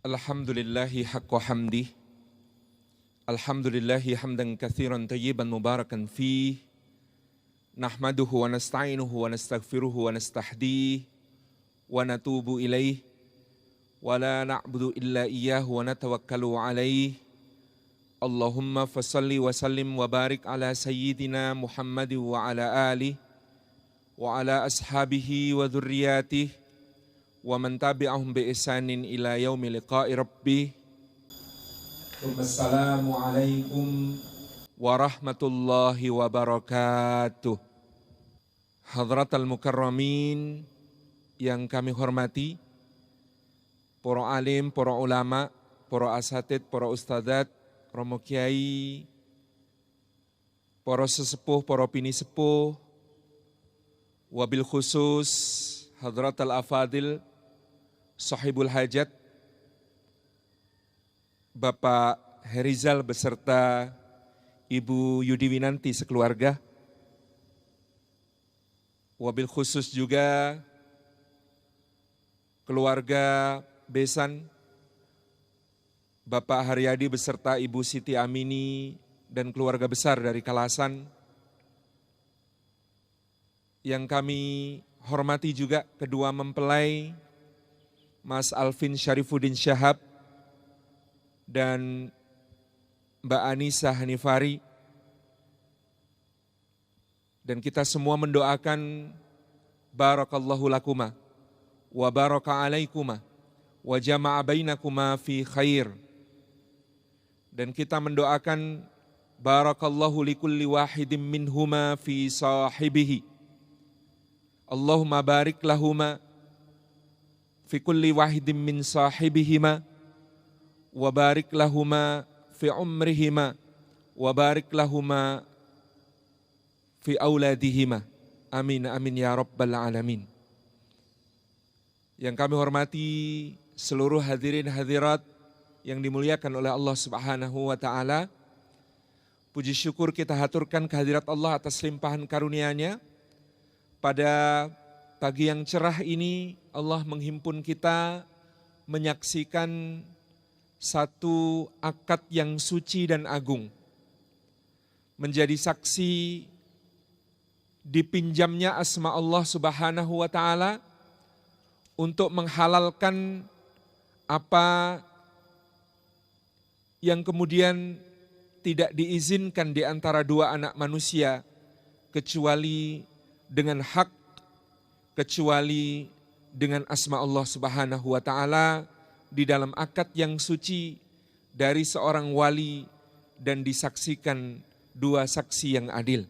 Alhamdulillahi haqqa hamdih. Alhamdulillahi hamdan katsiran tayyiban mubarakan fih. Nahmaduhu wa nasta'inuhu wa nastaghfiruhu wa nastahdih wa natubu ilaih. Wa la na'budu illa iyyahu wa natawakkalu alaih. Allahumma fasalli wa sallim wa barik ala sayyidina Muhammad wa ala alihi wa ala ashabihi wa dhurriyyatihi wa man tabi'ahum bi ihsanin ila yaumi liqa'i rabbih. Assalamualaikum warahmatullahi wabarakatuh. Hadratal mukarramin yang kami hormati, para alim, para ulama, para asatid, para ustadzat, romo kiai, para sesepuh, para bini sepuh, wabil khusus hadratal afadil, sahibul hajat, Bapak Herizal beserta Ibu Yudi Winanti sekeluarga. Wabil khusus juga keluarga besan, Bapak Haryadi beserta Ibu Siti Amini dan keluarga besar dari Kalasan. Yang kami hormati juga kedua mempelai, Mas Alvin Syarifuddin Syahab dan Mbak Anissa Hanifari. Dan kita semua mendoakan barakallahu lakuma wa baraka alaikuma wa jama'a bainakuma fi khair. Dan kita mendoakan barakallahu likulli wahidin minhuma fi sahibihi. Allahumma barik lahuma fi kulli wahidin min sahibihima wa barik lahuma fi umrihima wa barik lahuma fi auladihima. Amin amin ya rabbal alamin. Yang kami hormati seluruh hadirin hadirat yang dimuliakan oleh Allah Subhanahu wa taala. Puji syukur kita haturkan kehadirat Allah atas limpahan karunia-Nya. Pada pagi yang cerah ini Allah menghimpun kita menyaksikan satu akad yang suci dan agung. Menjadi saksi dipinjamnya asma Allah Subhanahu wa taala untuk menghalalkan apa yang kemudian tidak diizinkan di antara dua anak manusia kecuali dengan hak, kecuali dengan asma Allah Subhanahu wa taala di dalam akad yang suci dari seorang wali dan disaksikan dua saksi yang adil.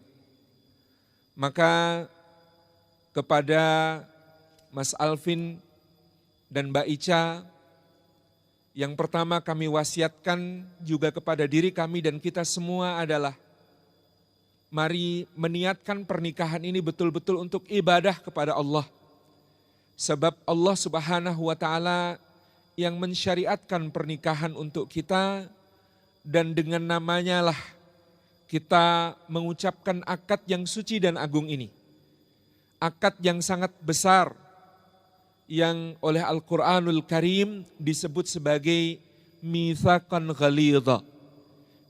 Maka kepada Mas Alvin dan Mbak Ica, yang pertama kami wasiatkan juga kepada diri kami dan kita semua adalah mari meniatkan pernikahan ini betul-betul untuk ibadah kepada Allah. Sebab Allah Subhanahu wa taala yang mensyariatkan pernikahan untuk kita dan dengan namanya lah kita mengucapkan akad yang suci dan agung ini. Akad yang sangat besar yang oleh Al-Quranul Karim disebut sebagai mitsaqan ghalidha,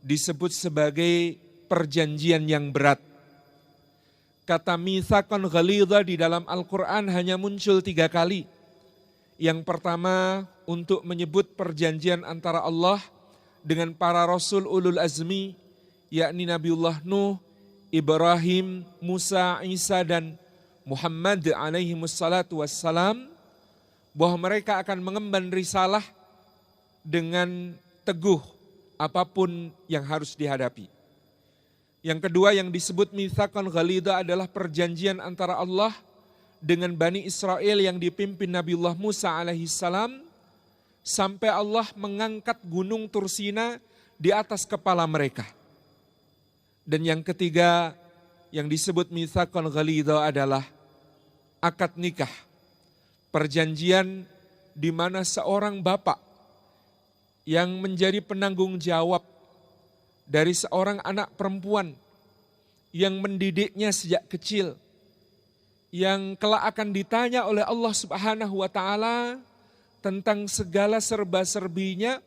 disebut sebagai perjanjian yang berat. Kata mitsaqan ghalidha di dalam Al-Quran hanya muncul 3 kali. Yang pertama untuk menyebut perjanjian antara Allah dengan para Rasul Ulul Azmi, yakni Nabiullah Nuh, Ibrahim, Musa, Isa dan Muhammad alaihi wassalatu wassalam, bahwa mereka akan mengemban risalah dengan teguh apapun yang harus dihadapi. Yang kedua yang disebut mitsaqan ghalidha adalah perjanjian antara Allah dengan Bani Israel yang dipimpin Nabiullah Musa alaihissalam sampai Allah mengangkat gunung Tursina di atas kepala mereka. Dan yang ketiga yang disebut mitsaqan ghalidha adalah akad nikah. Perjanjian di mana seorang bapak yang menjadi penanggung jawab dari seorang anak perempuan yang mendidiknya sejak kecil, yang kelak akan ditanya oleh Allah Subhanahu wa taala tentang segala serba-serbinya,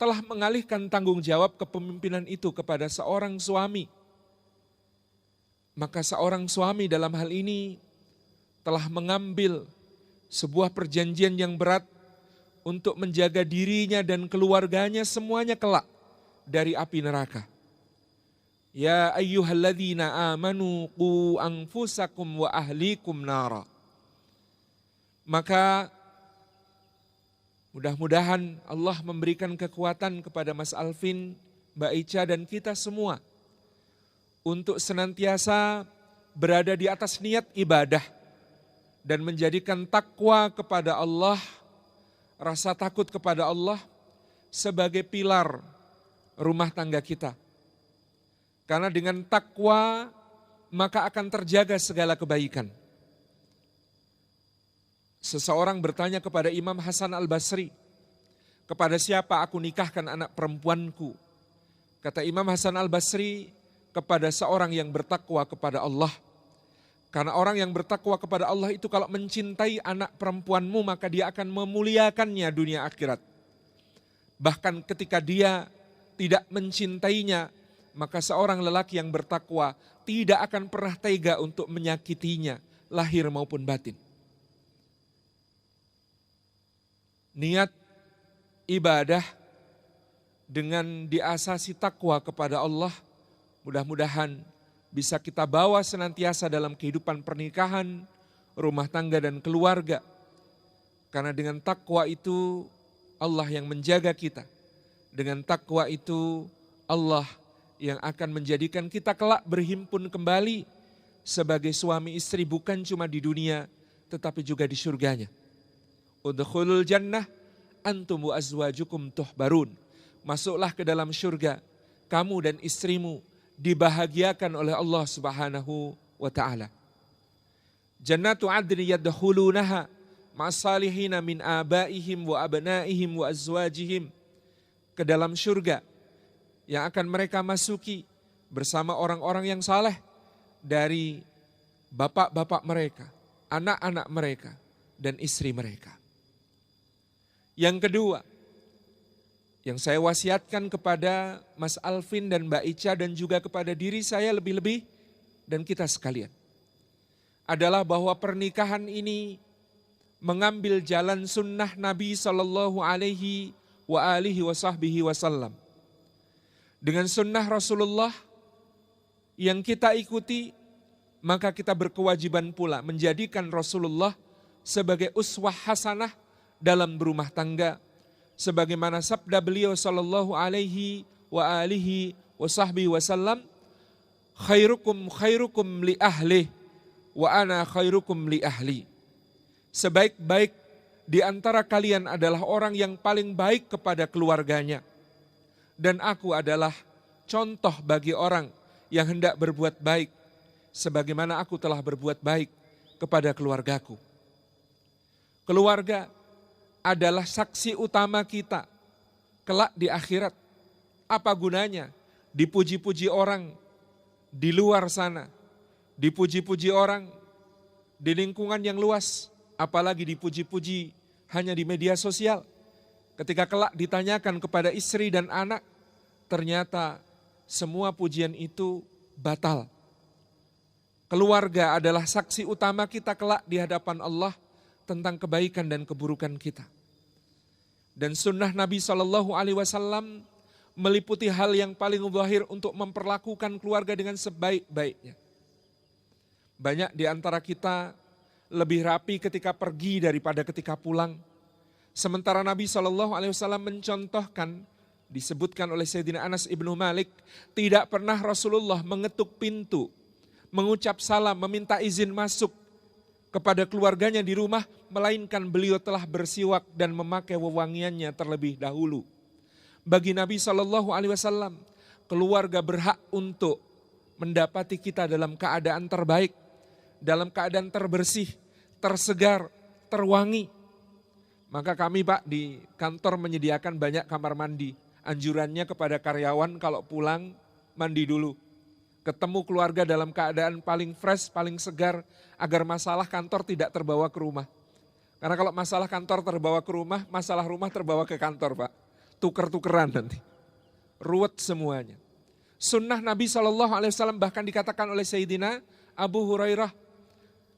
telah mengalihkan tanggung jawab kepemimpinan itu kepada seorang suami. Maka seorang suami dalam hal ini telah mengambil sebuah perjanjian yang berat untuk menjaga dirinya dan keluarganya semuanya kelak dari api neraka. Ya ayyuhalladzina amanu qu anfusakum wa ahlikum nara. Maka mudah-mudahan Allah memberikan kekuatan kepada Mas Alvin, Mbak Ica dan kita semua untuk senantiasa berada di atas niat ibadah dan menjadikan takwa kepada Allah, rasa takut kepada Allah sebagai pilar rumah tangga kita. Karena dengan takwa maka akan terjaga segala kebaikan. Seseorang bertanya kepada Imam Hasan Al-Basri, kepada siapa aku nikahkan anak perempuanku? Kata Imam Hasan Al-Basri, kepada seorang yang bertakwa kepada Allah. Karena orang yang bertakwa kepada Allah itu kalau mencintai anak perempuanmu maka dia akan memuliakannya dunia akhirat. Bahkan ketika dia tidak mencintainya, maka seorang lelaki yang bertakwa tidak akan pernah tega untuk menyakitinya, lahir maupun batin. Niat ibadah dengan diasasi takwa kepada Allah, mudah-mudahan bisa kita bawa senantiasa dalam kehidupan pernikahan, rumah tangga dan keluarga. Karena dengan takwa itu Allah yang menjaga kita. Dengan takwa itu Allah yang akan menjadikan kita kelak berhimpun kembali sebagai suami istri bukan cuma di dunia tetapi juga di surganya. Udkhulul jannah antum wa azwajukum tuhbarun. Masuklah ke dalam surga, kamu dan istrimu dibahagiakan oleh Allah Subhanahu wa taala. Jannatu adni yadkhulunaha ma'as-salihina min abaihim wa abnaihim wa azwajihim. Ke dalam surga yang akan mereka masuki bersama orang-orang yang saleh dari bapak-bapak mereka, anak-anak mereka dan istri mereka. Yang kedua, yang saya wasiatkan kepada Mas Alvin dan Mbak Ica dan juga kepada diri saya lebih-lebih dan kita sekalian, adalah bahwa pernikahan ini mengambil jalan sunnah Nabi Sallallahu Alaihi Wasallam. Dengan sunnah Rasulullah yang kita ikuti, maka kita berkewajiban pula menjadikan Rasulullah sebagai uswah hasanah dalam berumah tangga, sebagaimana sabda beliau sallallahu alaihi wasallam, khairukum li ahli wa ana khairukum li ahli. Sebaik-baik di antara kalian adalah orang yang paling baik kepada keluarganya, dan aku adalah contoh bagi orang yang hendak berbuat baik sebagaimana aku telah berbuat baik kepada keluargaku. Keluarga adalah saksi utama kita kelak di akhirat. Apa gunanya dipuji-puji orang di luar sana, dipuji-puji orang di lingkungan yang luas, apalagi dipuji-puji hanya di media sosial. Ketika kelak ditanyakan kepada istri dan anak, ternyata semua pujian itu batal. Keluarga adalah saksi utama kita kelak di hadapan Allah tentang kebaikan dan keburukan kita. Dan sunnah Nabi SAW meliputi hal yang paling zahir untuk memperlakukan keluarga dengan sebaik-baiknya. Banyak di antara kita lebih rapi ketika pergi daripada ketika pulang. Sementara Nabi SAW mencontohkan, disebutkan oleh Sayyidina Anas ibnu Malik, tidak pernah Rasulullah mengetuk pintu, mengucap salam, meminta izin masuk kepada keluarganya di rumah, melainkan beliau telah bersiwak dan memakai wewangiannya terlebih dahulu. Bagi Nabi SAW, keluarga berhak untuk mendapati kita dalam keadaan terbaik, dalam keadaan terbersih, tersegar, terwangi. Maka kami Pak di kantor menyediakan banyak kamar mandi. Anjurannya kepada karyawan kalau pulang mandi dulu. Ketemu keluarga dalam keadaan paling fresh, paling segar, agar masalah kantor tidak terbawa ke rumah. Karena kalau masalah kantor terbawa ke rumah, masalah rumah terbawa ke kantor Pak. Tuker-tukeran nanti. Ruwet semuanya. Sunnah Nabi SAW bahkan dikatakan oleh Sayyidina Abu Hurairah.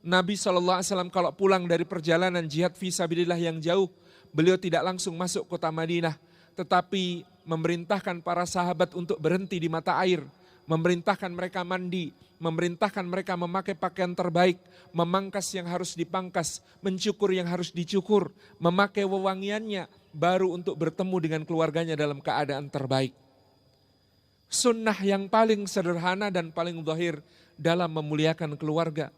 Nabi SAW kalau pulang dari perjalanan jihad fisabilillah yang jauh, beliau tidak langsung masuk kota Madinah, tetapi memerintahkan para sahabat untuk berhenti di mata air, memerintahkan mereka mandi, memerintahkan mereka memakai pakaian terbaik, memangkas yang harus dipangkas, mencukur yang harus dicukur, memakai wewangiannya, baru untuk bertemu dengan keluarganya dalam keadaan terbaik. Sunnah yang paling sederhana dan paling zahir dalam memuliakan keluarga.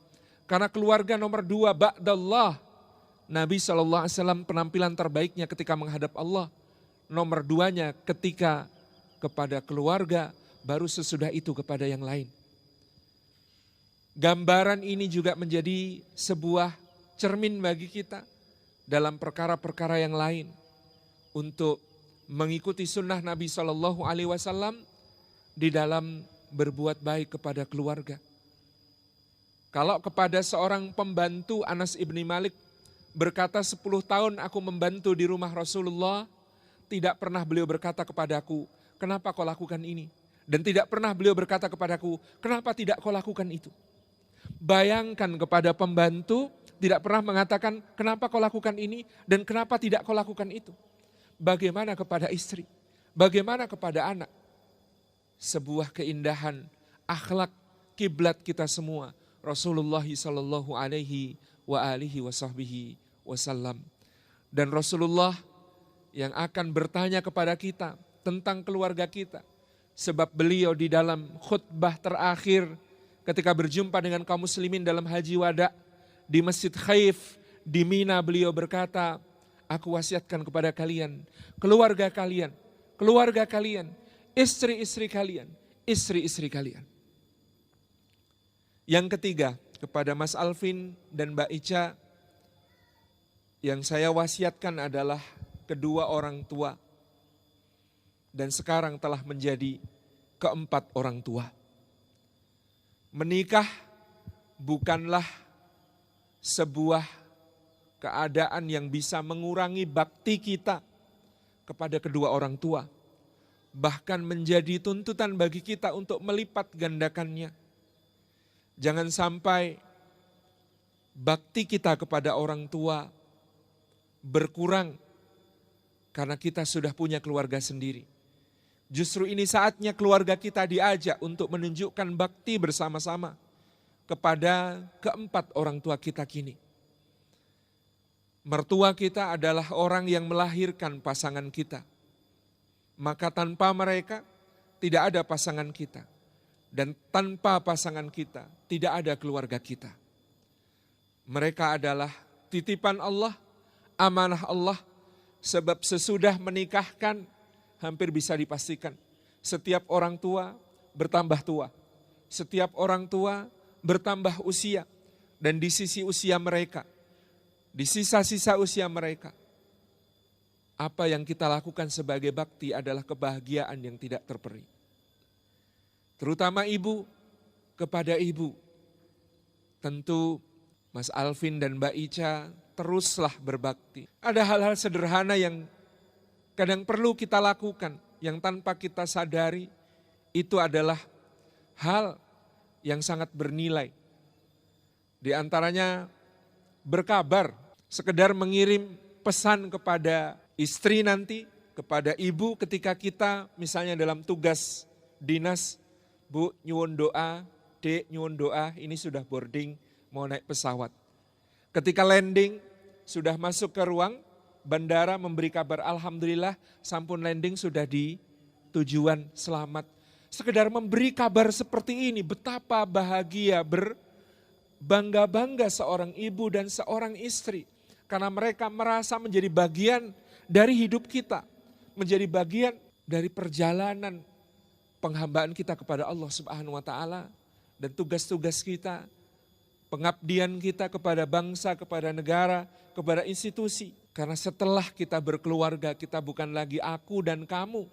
Karena keluarga nomor 2 ba'dallah. Nabi SAW penampilan terbaiknya ketika menghadap Allah. Nomor 2-nya ketika kepada keluarga, baru sesudah itu kepada yang lain. Gambaran ini juga menjadi sebuah cermin bagi kita dalam perkara-perkara yang lain. Untuk mengikuti sunnah Nabi SAW di dalam berbuat baik kepada keluarga. Kalau kepada seorang pembantu Anas ibni Malik berkata 10 tahun aku membantu di rumah Rasulullah, tidak pernah beliau berkata kepadaku, kenapa kau lakukan ini? Dan tidak pernah beliau berkata kepadaku, kenapa tidak kau lakukan itu? Bayangkan kepada pembantu tidak pernah mengatakan kenapa kau lakukan ini dan kenapa tidak kau lakukan itu. Bagaimana kepada istri? Bagaimana kepada anak? Sebuah keindahan akhlak kiblat kita semua. Rasulullah sallallahu alaihi wa alihi wasallam. Dan Rasulullah yang akan bertanya kepada kita tentang keluarga kita. Sebab beliau di dalam khutbah terakhir ketika berjumpa dengan kaum muslimin dalam haji wada di Masjid Khaif di Mina, beliau berkata, aku wasiatkan kepada kalian, keluarga kalian, istri-istri kalian. Yang ketiga, kepada Mas Alvin dan Mbak Ica, yang saya wasiatkan adalah kedua orang tua. Dan sekarang telah menjadi keempat orang tua. Menikah bukanlah sebuah keadaan yang bisa mengurangi bakti kita kepada kedua orang tua. Bahkan menjadi tuntutan bagi kita untuk melipat gandakannya. Jangan sampai bakti kita kepada orang tua berkurang karena kita sudah punya keluarga sendiri. Justru ini saatnya keluarga kita diajak untuk menunjukkan bakti bersama-sama kepada keempat orang tua kita kini. Mertua kita adalah orang yang melahirkan pasangan kita. Maka tanpa mereka tidak ada pasangan kita. Dan tanpa pasangan kita tidak ada keluarga kita. Mereka adalah titipan Allah, amanah Allah. Sebab sesudah menikahkan hampir bisa dipastikan setiap orang tua bertambah tua. Setiap orang tua bertambah usia. Dan di sisi usia mereka, di sisa-sisa usia mereka, apa yang kita lakukan sebagai bakti adalah kebahagiaan yang tidak terperi. Terutama ibu kepada ibu. Tentu Mas Alvin dan Mbak Ica teruslah berbakti. Ada hal-hal sederhana yang kadang perlu kita lakukan, yang tanpa kita sadari itu adalah hal yang sangat bernilai. Di antaranya berkabar, sekedar mengirim pesan kepada istri nanti, kepada ibu ketika kita misalnya dalam tugas dinas, Bu nyuwun doa, Dek nyuwun doa, ini sudah boarding mau naik pesawat. Ketika landing sudah masuk ke ruang bandara memberi kabar alhamdulillah sampun landing sudah di tujuan selamat. Sekedar memberi kabar seperti ini, betapa bahagia berbangga-bangga seorang ibu dan seorang istri. Karena mereka merasa menjadi bagian dari hidup kita, menjadi bagian dari perjalanan penghambaan kita kepada Allah Subhanahu wa taala dan tugas-tugas kita, pengabdian kita kepada bangsa, kepada negara, kepada institusi. Karena setelah kita berkeluarga, kita bukan lagi aku dan kamu,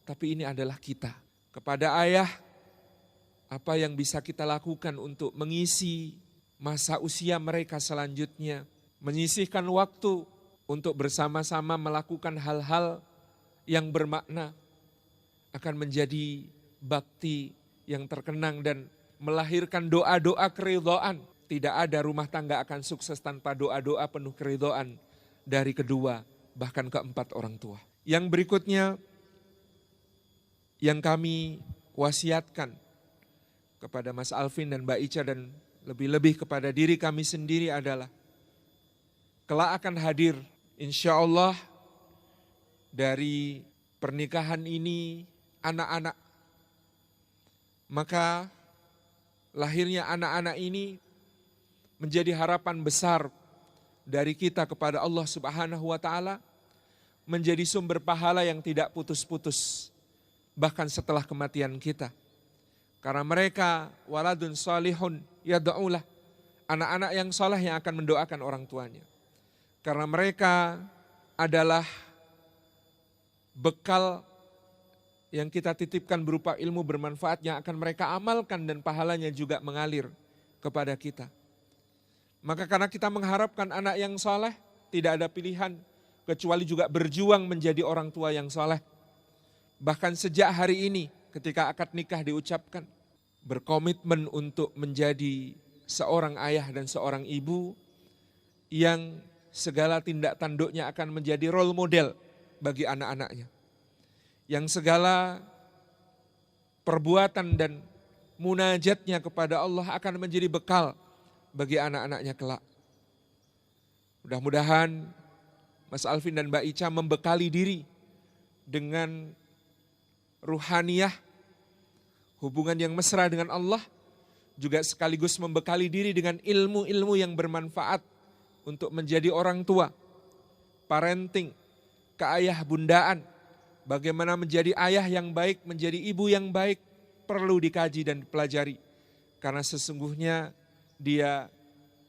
tapi ini adalah kita. Kepada ayah, apa yang bisa kita lakukan untuk mengisi masa usia mereka selanjutnya? menyisihkan waktu untuk bersama-sama melakukan hal-hal yang bermakna akan menjadi bakti yang terkenang dan melahirkan doa-doa keridhaan. Tidak ada rumah tangga akan sukses tanpa doa-doa penuh keridhaan dari kedua, bahkan keempat orang tua. Yang berikutnya yang kami wasiatkan kepada Mas Alvin dan Mbak Ica dan lebih-lebih kepada diri kami sendiri adalah kelak akan hadir insya Allah dari pernikahan ini anak-anak. Maka lahirnya anak-anak ini menjadi harapan besar dari kita kepada Allah Subhanahu wa Ta'ala, menjadi sumber pahala yang tidak putus-putus bahkan setelah kematian kita. Karena mereka waladun salihun yad'ulah, anak-anak yang saleh yang akan mendoakan orang tuanya. Karena mereka adalah bekal yang kita titipkan berupa ilmu bermanfaat yang akan mereka amalkan dan pahalanya juga mengalir kepada kita. Maka karena kita mengharapkan anak yang saleh, tidak ada pilihan kecuali juga berjuang menjadi orang tua yang saleh. Bahkan sejak hari ini ketika akad nikah diucapkan, berkomitmen untuk menjadi seorang ayah dan seorang ibu yang segala tindak tanduknya akan menjadi role model bagi anak-anaknya. Yang segala perbuatan dan munajatnya kepada Allah akan menjadi bekal bagi anak-anaknya kelak. Mudah-mudahan Mas Alvin dan Mbak Ica membekali diri dengan ruhaniyah, hubungan yang mesra dengan Allah, juga sekaligus membekali diri dengan ilmu-ilmu yang bermanfaat untuk menjadi orang tua, parenting, keayah bundaan, bagaimana menjadi ayah yang baik, menjadi ibu yang baik, perlu dikaji dan dipelajari. Karena sesungguhnya dia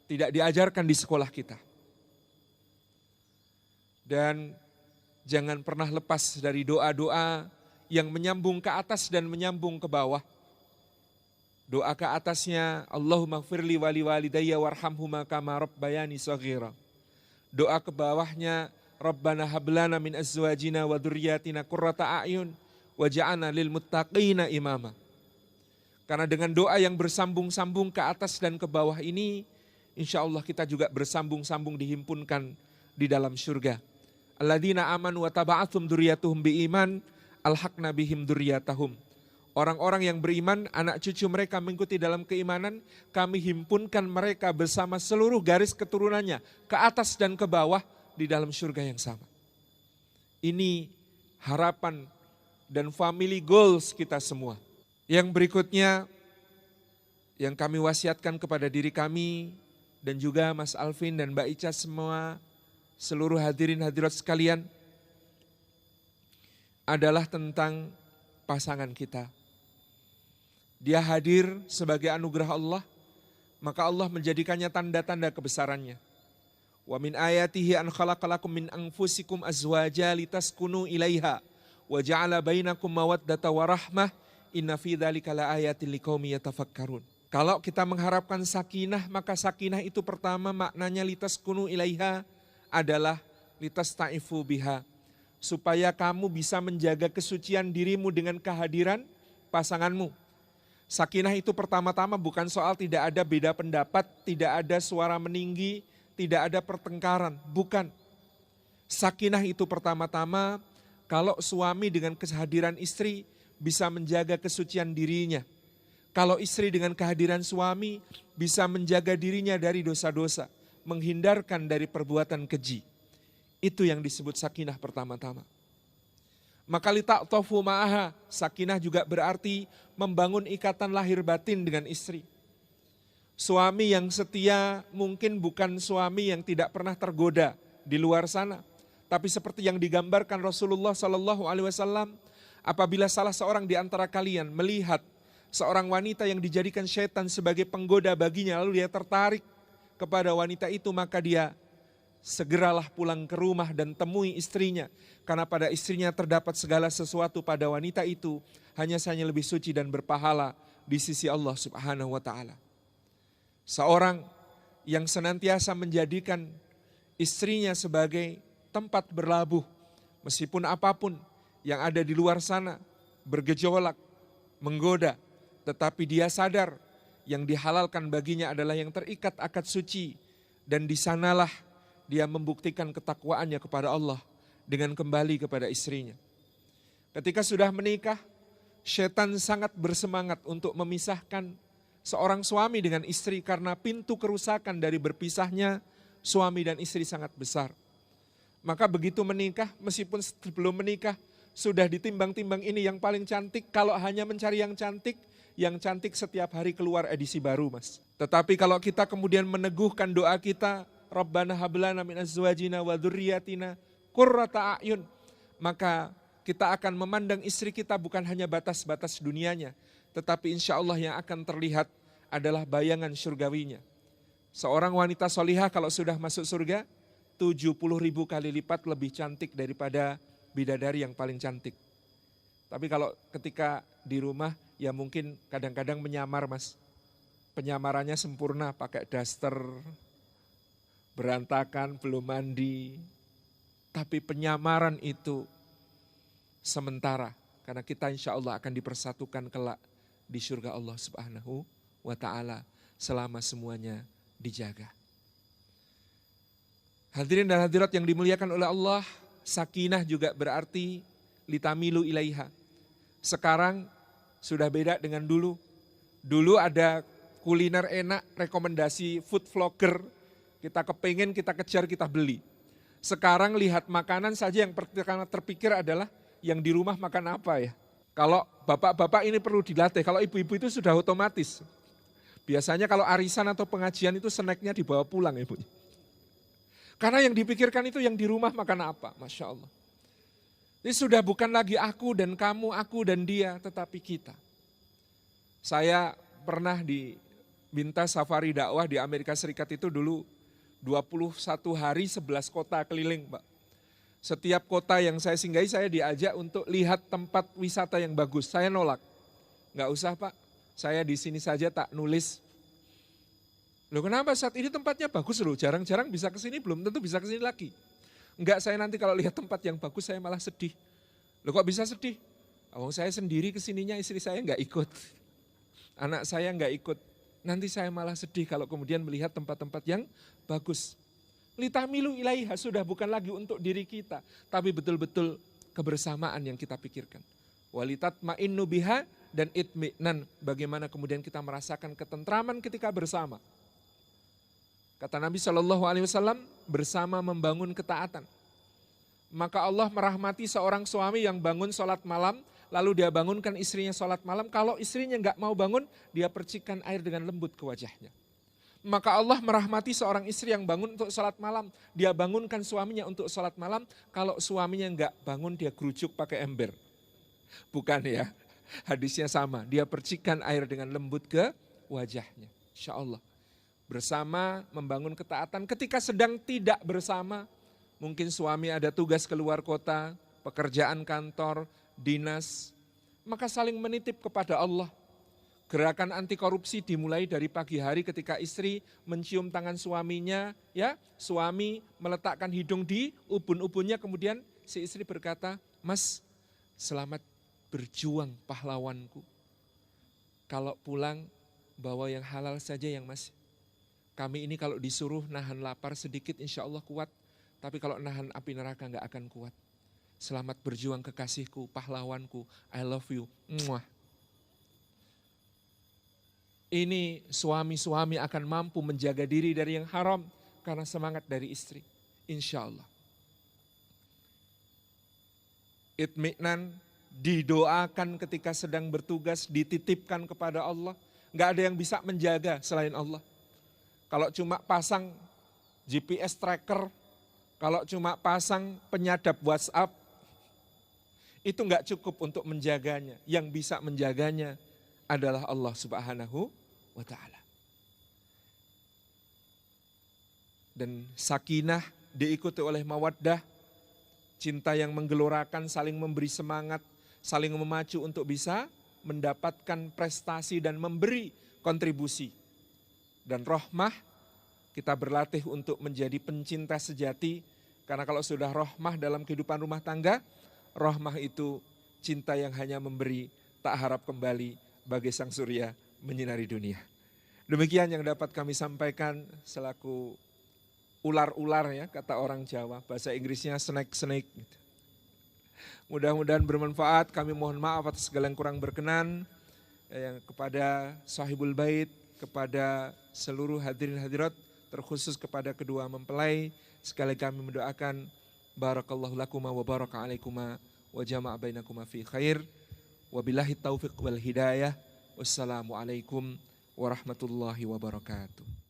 tidak diajarkan di sekolah kita. Dan jangan pernah lepas dari doa-doa yang menyambung ke atas dan menyambung ke bawah. Doa ke atasnya, Allahumma gfirli wali walidayya warhamhuma kama rabbayani shaghira. Doa ke bawahnya, Rabbana hablana min azwajina wa dzurriyyatina qurrata a'yun waj'alna lil muttaqina imama. Karena dengan doa yang bersambung-sambung ke atas dan ke bawah ini, insya Allah kita juga bersambung-sambung dihimpunkan di dalam surga. Alladzina amanu wa taba'athum dzurriyyatuhum biiman alhaqna bihim dzurriyyatahum. Orang-orang yang beriman, anak cucu mereka mengikuti dalam keimanan, kami himpunkan mereka bersama seluruh garis keturunannya ke atas dan ke bawah di dalam surga yang sama. Ini harapan dan family goals kita semua. Yang berikutnya yang kami wasiatkan kepada diri kami dan juga Mas Alvin dan Mbak Ica semua, seluruh hadirin hadirat sekalian, adalah tentang pasangan kita. Dia hadir sebagai anugerah Allah, maka Allah menjadikannya tanda-tanda kebesarannya. Wa min ayatihi an khalaqalakum min anfusikum azwaja litaskunu ilaiha wa ja'ala bainakum mawaddata wa rahmah inna fi dzalika laayatin liqaumi yatafakkarun. Kalau kita mengharapkan sakinah, maka sakinah itu pertama maknanya litaskunu ilaiha adalah litastaifu biha, supaya kamu bisa menjaga kesucian dirimu dengan kehadiran pasanganmu. Sakinah itu pertama-tama bukan soal tidak ada beda pendapat, tidak ada suara meninggi, tidak ada pertengkaran, bukan. Sakinah itu pertama-tama kalau suami dengan kehadiran istri bisa menjaga kesucian dirinya. Kalau istri dengan kehadiran suami bisa menjaga dirinya dari dosa-dosa, menghindarkan dari perbuatan keji. Itu yang disebut sakinah pertama-tama. Maka lita'tofu ma'aha, sakinah juga berarti membangun ikatan lahir batin dengan istri. Suami yang setia mungkin bukan suami yang tidak pernah tergoda di luar sana, tapi seperti yang digambarkan Rasulullah SAW, apabila salah seorang di antara kalian melihat seorang wanita yang dijadikan syaitan sebagai penggoda baginya, lalu dia tertarik kepada wanita itu, maka dia segeralah pulang ke rumah dan temui istrinya. Karena pada istrinya terdapat segala sesuatu pada wanita itu, hanya saja lebih suci dan berpahala di sisi Allah Subhanahu wa Ta'ala. Seorang yang senantiasa menjadikan istrinya sebagai tempat berlabuh. Meskipun apapun yang ada di luar sana bergejolak, menggoda, tetapi dia sadar yang dihalalkan baginya adalah yang terikat akad suci. Dan di sanalah dia membuktikan ketakwaannya kepada Allah dengan kembali kepada istrinya. Ketika sudah menikah, setan sangat bersemangat untuk memisahkan seorang suami dengan istri karena pintu kerusakan dari berpisahnya suami dan istri sangat besar. Maka begitu menikah, meskipun sebelum menikah sudah ditimbang-timbang ini yang paling cantik, kalau hanya mencari yang cantik setiap hari keluar edisi baru, Mas. Tetapi kalau kita kemudian meneguhkan doa kita, Rabbana hablana min azwajina wa dzurriyyatina qurrata a'yun, maka kita akan memandang istri kita bukan hanya batas-batas dunianya, tetapi insya Allah yang akan terlihat adalah bayangan surgawinya. Seorang wanita solihah kalau sudah masuk surga, 70.000 kali lipat lebih cantik daripada bidadari yang paling cantik. Tapi kalau ketika di rumah, ya mungkin kadang-kadang menyamar, Mas. Penyamarannya sempurna, pakai daster, berantakan, belum mandi. Tapi penyamaran itu sementara, karena kita insya Allah akan dipersatukan kelak di surga Allah Subhanahu wa ta'ala selama semuanya dijaga. Hadirin dan hadirat yang dimuliakan oleh Allah, sakinah juga berarti litamilu ilaiha. Sekarang sudah beda dengan dulu. Dulu ada kuliner enak, rekomendasi food vlogger, kita kepingin, kita kejar, kita beli. Sekarang lihat makanan saja yang pertama terpikir adalah yang di rumah makan apa ya. Kalau bapak-bapak ini perlu dilatih, kalau ibu-ibu itu sudah otomatis. Biasanya kalau arisan atau pengajian itu snacknya dibawa pulang ibu. Karena yang dipikirkan itu yang di rumah makan apa, Masya Allah. Ini sudah bukan lagi aku dan kamu, aku dan dia, tetapi kita. Saya pernah diminta safari dakwah di Amerika Serikat itu dulu 21 hari 11 kota keliling, Pak. Setiap kota yang saya singgahi saya diajak untuk lihat tempat wisata yang bagus. Saya nolak. Enggak usah, Pak, saya di sini saja tak nulis. Loh kenapa, saat ini tempatnya bagus loh, jarang-jarang bisa ke sini, belum tentu bisa ke sini lagi. Enggak, saya nanti kalau lihat tempat yang bagus saya malah sedih. Loh kok bisa sedih? Oh, saya sendiri kesininya, istri saya enggak ikut. Anak saya enggak ikut. Nanti saya malah sedih kalau kemudian melihat tempat-tempat yang bagus. Litamilu ilaiha sudah bukan lagi untuk diri kita, tapi betul-betul kebersamaan yang kita pikirkan. Walitatma'innu biha dan itmi'nan, bagaimana kemudian kita merasakan ketentraman ketika bersama. Kata Nabi SAW, bersama membangun ketaatan. Maka Allah merahmati seorang suami yang bangun sholat malam, lalu dia bangunkan istrinya sholat malam. Kalau istrinya enggak mau bangun, dia percikan air dengan lembut ke wajahnya. Maka Allah merahmati seorang istri yang bangun untuk sholat malam. Dia bangunkan suaminya untuk sholat malam. Kalau suaminya enggak bangun, dia gerujuk pakai ember. Bukan ya, hadisnya sama. Dia percikan air dengan lembut ke wajahnya. Insya Allah. Bersama membangun ketaatan. Ketika sedang tidak bersama, mungkin suami ada tugas keluar kota, pekerjaan kantor, dinas. Maka saling menitip kepada Allah. Gerakan anti korupsi dimulai dari pagi hari ketika istri mencium tangan suaminya, ya, suami meletakkan hidung di ubun-ubunnya, kemudian si istri berkata, "Mas, selamat berjuang pahlawanku. Kalau pulang bawa yang halal saja yang Mas. Kami ini kalau disuruh nahan lapar sedikit insya Allah kuat, tapi kalau nahan api neraka enggak akan kuat. Selamat berjuang kekasihku, pahlawanku, I love you." Muah. Ini suami-suami akan mampu menjaga diri dari yang haram karena semangat dari istri. Insya Allah. Itmi'nan, didoakan ketika sedang bertugas, dititipkan kepada Allah. Enggak ada yang bisa menjaga selain Allah. Kalau cuma pasang GPS tracker, kalau cuma pasang penyadap WhatsApp, itu enggak cukup untuk menjaganya. Yang bisa menjaganya adalah Allah Subhanahu wa ta'ala. Dan sakinah diikuti oleh mawaddah, cinta yang menggelorakan, saling memberi semangat, saling memacu untuk bisa mendapatkan prestasi dan memberi kontribusi. Dan rahmah kita berlatih untuk menjadi pencinta sejati, karena kalau sudah rahmah dalam kehidupan rumah tangga, rahmah itu cinta yang hanya memberi, tak harap kembali, bagai sang surya menyinari dunia. Demikian yang dapat kami sampaikan selaku ular-ular ya, kata orang Jawa, bahasa Inggrisnya snake-snake. Gitu. Mudah-mudahan bermanfaat, kami mohon maaf atas segala yang kurang berkenan, yang kepada sahibul bait, kepada seluruh hadirin hadirat, terkhusus kepada kedua mempelai. Sekali kami mendoakan barakallahu lakuma wa baraka alaikuma wa jama'a bainakuma fi khair. Wabillahi taufiq wal hidayah. Wassalamualaikum warahmatullahi wabarakatuh.